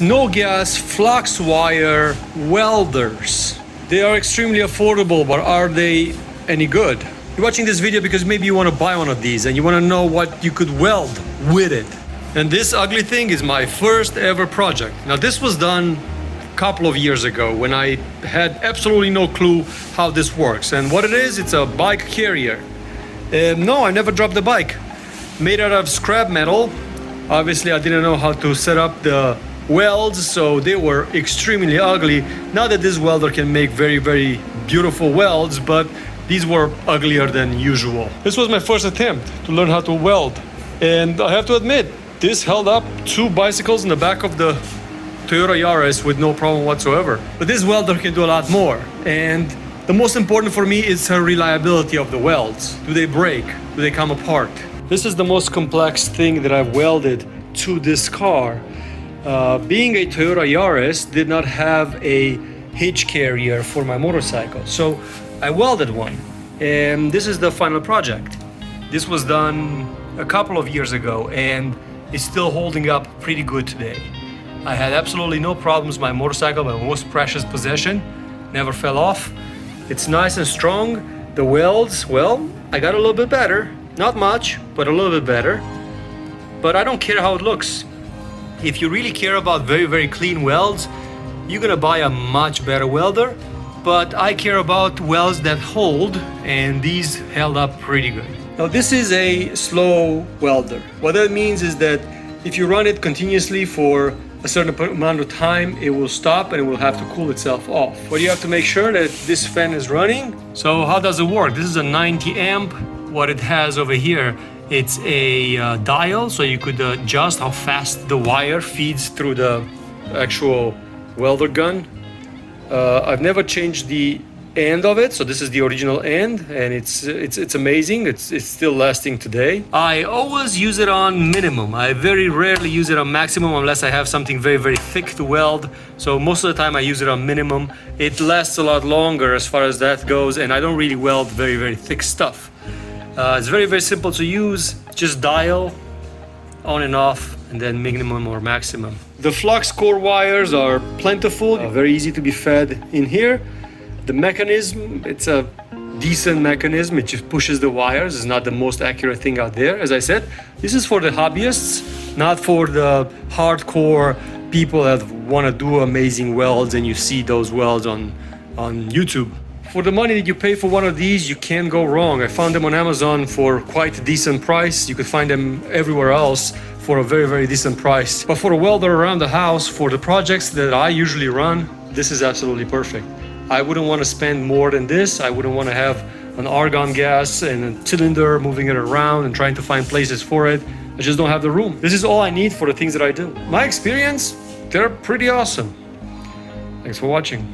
No gas flux wire welders. They are extremely affordable, but are they any good? You're watching this video because maybe you want to buy one of these and you want to know what you could weld with it. And this ugly thing is my first ever project. Now this was done a couple of years ago when I had absolutely no clue how this works. And what it is, it's a bike carrier. No, I never dropped the bike. Made out of scrap metal. Obviously I didn't know how to set up the welds, so they were extremely ugly. Not that this welder can make very, very beautiful welds, but these were uglier than usual. This was my first attempt to learn how to weld. And I have to admit, this held up two bicycles in the back of the Toyota Yaris with no problem whatsoever. But this welder can do a lot more. And the most important for me is the reliability of the welds. Do they break? Do they come apart? This is the most complex thing that I've welded to this car. Being a Toyota Yaris, did not have a hitch carrier for my motorcycle. So I welded one. And this is the final project. This was done a couple of years ago and it's still holding up pretty good today. I had absolutely no problems. My motorcycle, my most precious possession, never fell off. It's nice and strong. The welds, well, I got a little bit better. Not much, but a little bit better. But I don't care how it looks. If you really care about very, very clean welds, you're gonna buy a much better welder. But I care about welds that hold, and these held up pretty good. Now this is a slow welder. What that means is that if you run it continuously for a certain amount of time, it will stop and it will have to cool itself off. But you have to make sure that this fan is running. So how does it work? This is a 90 amp. What it has over here, it's a dial, so you could adjust how fast the wire feeds through the actual welder gun. I've never changed the end of it, so this is the original end, and it's amazing. It's still lasting today. I always use it on minimum. I very rarely use it on maximum unless I have something very, very thick to weld. So most of the time I use it on minimum. It lasts a lot longer as far as that goes, and I don't really weld very, very thick stuff. It's very, very simple to use. Just dial on and off, and then minimum or maximum. The flux core wires are plentiful, very easy to be fed in here. The mechanism, it's a decent mechanism. It just pushes the wires. It's not the most accurate thing out there. As I said, this is for the hobbyists, not for the hardcore people that want to do amazing welds and you see those welds on YouTube. For the money that you pay for one of these, you can't go wrong. I found them on Amazon for quite a decent price. You could find them everywhere else for a very, very decent price. But for a welder around the house, for the projects that I usually run, this is absolutely perfect. I wouldn't want to spend more than this. I wouldn't want to have an argon gas and a cylinder moving it around and trying to find places for it. I just don't have the room. This is all I need for the things that I do. My experience, they're pretty awesome. Thanks for watching.